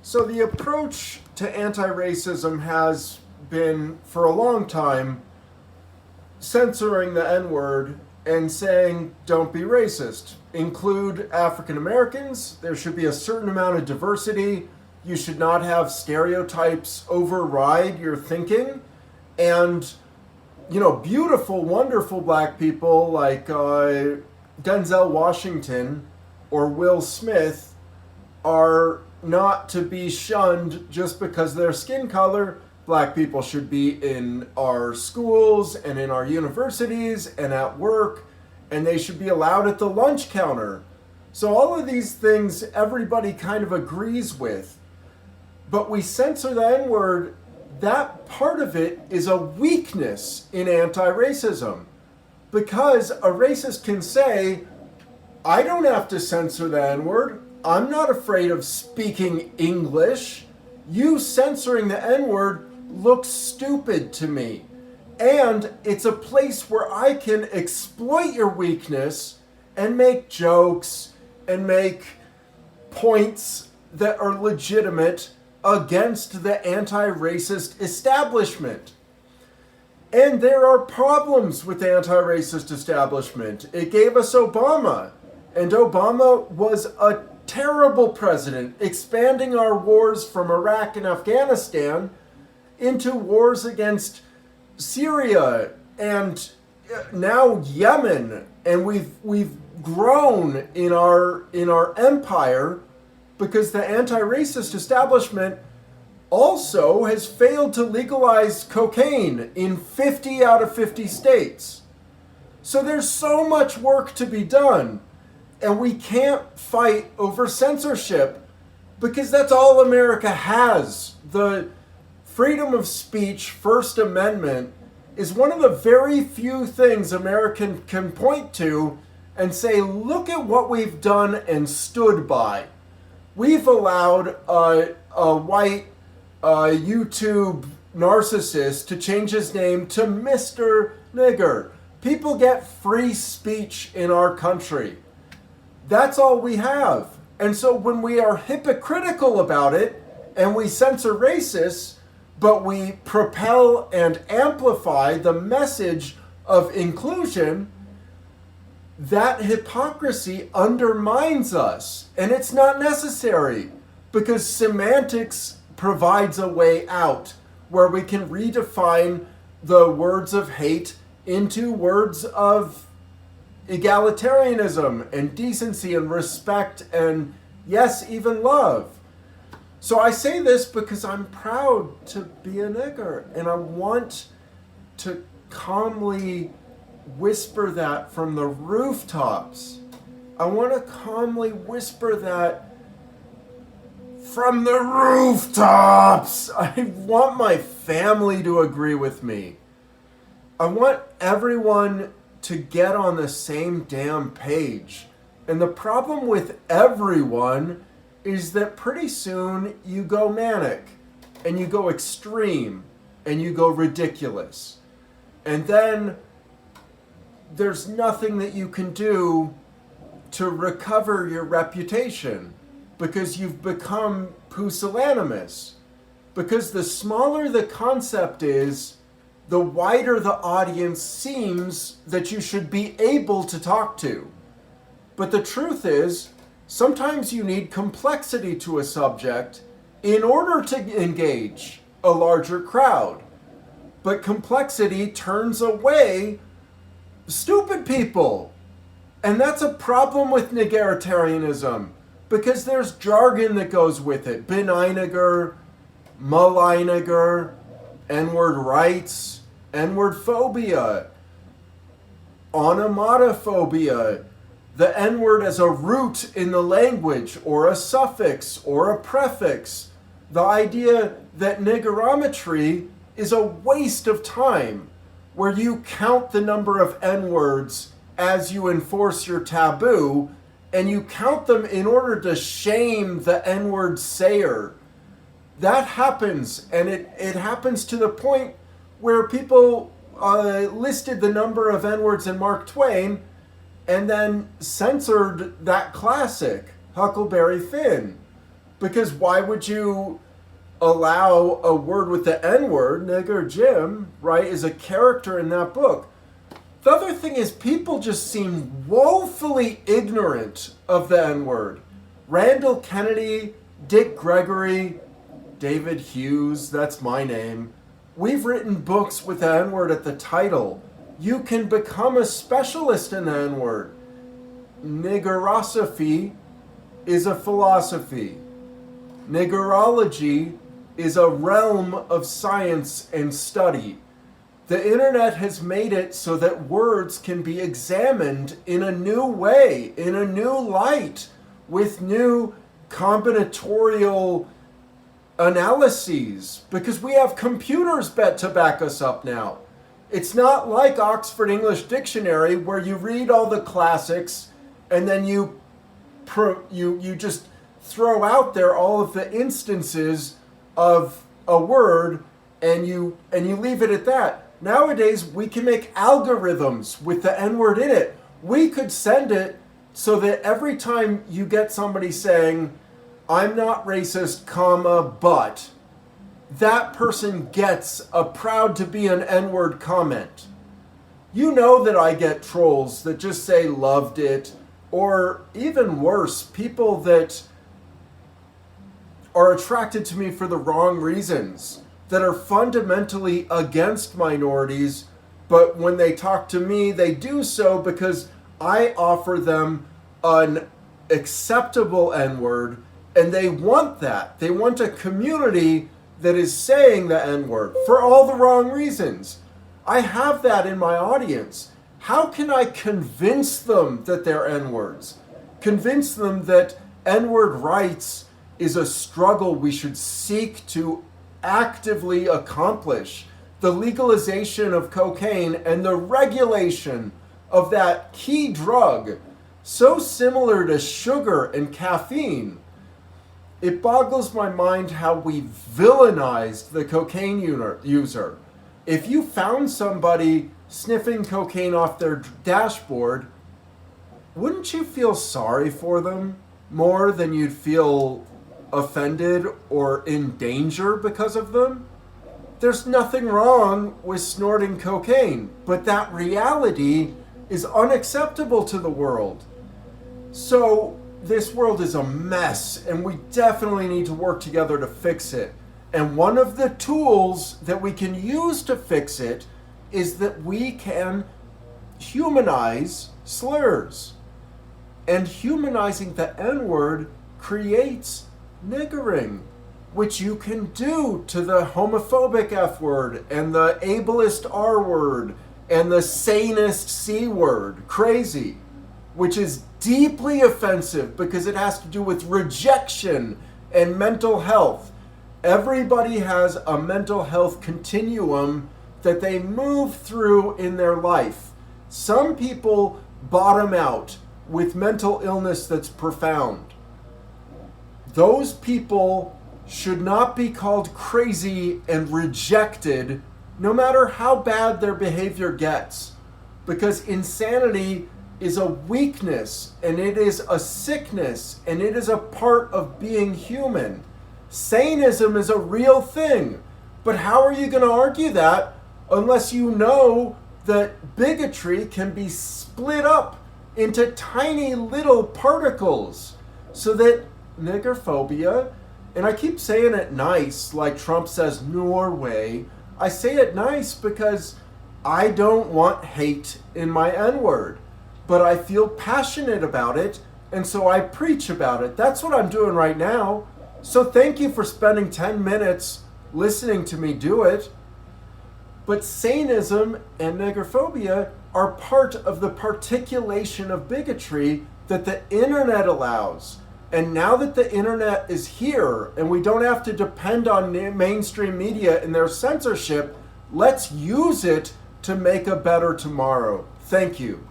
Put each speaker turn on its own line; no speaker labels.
So the approach to anti-racism has been, for a long time, censoring the N-word and saying, don't be racist. Include African Americans. There should be a certain amount of diversity. You should not have stereotypes override your thinking. And, beautiful, wonderful black people like Denzel Washington or Will Smith are not to be shunned just because of their skin color. Black people should be in our schools and in our universities and at work, and they should be allowed at the lunch counter. So all of these things everybody kind of agrees with. But we censor the N-word. That part of it is a weakness in anti-racism. Because a racist can say, I don't have to censor the N-word. I'm not afraid of speaking English. You censoring the N-word looks stupid to me. And it's a place where I can exploit your weakness and make jokes and make points that are legitimate against the anti-racist establishment. And there are problems with the anti-racist establishment. It gave us Obama. And Obama was a terrible president, expanding our wars from Iraq and Afghanistan into wars against Syria and now Yemen, and we've grown in our empire because the anti-racist establishment also has failed to legalize cocaine in 50 out of 50 states. So there's so much work to be done, and we can't fight over censorship because that's all America has. The freedom of speech, First Amendment, is one of the very few things American can point to and say, look at what we've done and stood by. We've allowed a white YouTube narcissist to change his name to Mr. Nigger. People get free speech in our country. That's all we have. And so when we are hypocritical about it and we censor racists, but we propel and amplify the message of inclusion, that hypocrisy undermines us. And it's not necessary because semantics provides a way out where we can redefine the words of hate into words of egalitarianism and decency and respect and, yes, even love. So I say this because I'm proud to be a nigger, and I want to calmly whisper that from the rooftops. I want to calmly whisper that from the rooftops. I want my family to agree with me. I want everyone to get on the same damn page. And the problem with everyone is that pretty soon you go manic and you go extreme and you go ridiculous. And then there's nothing that you can do to recover your reputation because you've become pusillanimous. Because the smaller the concept is, the wider the audience seems that you should be able to talk to. But the truth is, sometimes you need complexity to a subject in order to engage a larger crowd. But complexity turns away stupid people. And that's a problem with niggeritarianism because there's jargon that goes with it. Beniniger, Maliniger, N-word rights, N-word phobia, onomatophobia, the N-word as a root in the language or a suffix or a prefix, the idea that niggerometry is a waste of time where you count the number of N-words as you enforce your taboo and you count them in order to shame the N-word sayer. That happens, and it happens to the point where people listed the number of N-words in Mark Twain and then censored that classic, Huckleberry Finn. Because why would you allow a word with the N word, nigger Jim, right, is a character in that book? The other thing is people just seem woefully ignorant of the N word. Randall Kennedy, Dick Gregory, David Hughes, that's my name. We've written books with the N word at the title. You can become a specialist in the N word. Niggerosophy is a philosophy. Niggerology is a realm of science and study. The internet has made it so that words can be examined in a new way, in a new light, with new combinatorial analyses, because we have computers to back us up now. It's not like Oxford English Dictionary where you read all the classics and then you just throw out there all of the instances of a word and you leave it at that. Nowadays, we can make algorithms with the N-word in it. We could send it so that every time you get somebody saying, I'm not racist, comma, but, that person gets a proud to be an N-word comment. You know that I get trolls that just say loved it, or even worse, people that are attracted to me for the wrong reasons, that are fundamentally against minorities, but when they talk to me, they do so because I offer them an acceptable N-word, and they want that. They want a community that is saying the N-word for all the wrong reasons. I have that in my audience. How can I convince them that they're N-words? Convince them that N-word rights is a struggle we should seek to actively accomplish. The legalization of cocaine and the regulation of that key drug, so similar to sugar and caffeine. It boggles my mind how we villainized the cocaine user. If you found somebody sniffing cocaine off their dashboard, wouldn't you feel sorry for them more than you'd feel offended or in danger because of them? There's nothing wrong with snorting cocaine, but that reality is unacceptable to the world. So this world is a mess, and we definitely need to work together to fix it. And one of the tools that we can use to fix it is that we can humanize slurs. And humanizing the N-word creates niggering, which you can do to the homophobic F word and the ableist R word and the sanist C word, crazy, which is deeply offensive because it has to do with rejection and mental health. Everybody has a mental health continuum that they move through in their life. Some people bottom out with mental illness that's profound. Those people should not be called crazy and rejected no matter how bad their behavior gets, because insanity is a weakness and it is a sickness and it is a part of being human. Sanism is a real thing, but how are you going to argue that unless you know that bigotry can be split up into tiny little particles, so that niggerphobia, and I keep saying it nice, like Trump says Norway. I say it nice because I don't want hate in my N-word, but I feel passionate about it, and so I preach about it. That's what I'm doing right now. So thank you for spending 10 minutes listening to me do it. But sanism and niggerphobia are part of the particulation of bigotry that the internet allows. And now that the internet is here and we don't have to depend on mainstream media and their censorship, let's use it to make a better tomorrow. Thank you.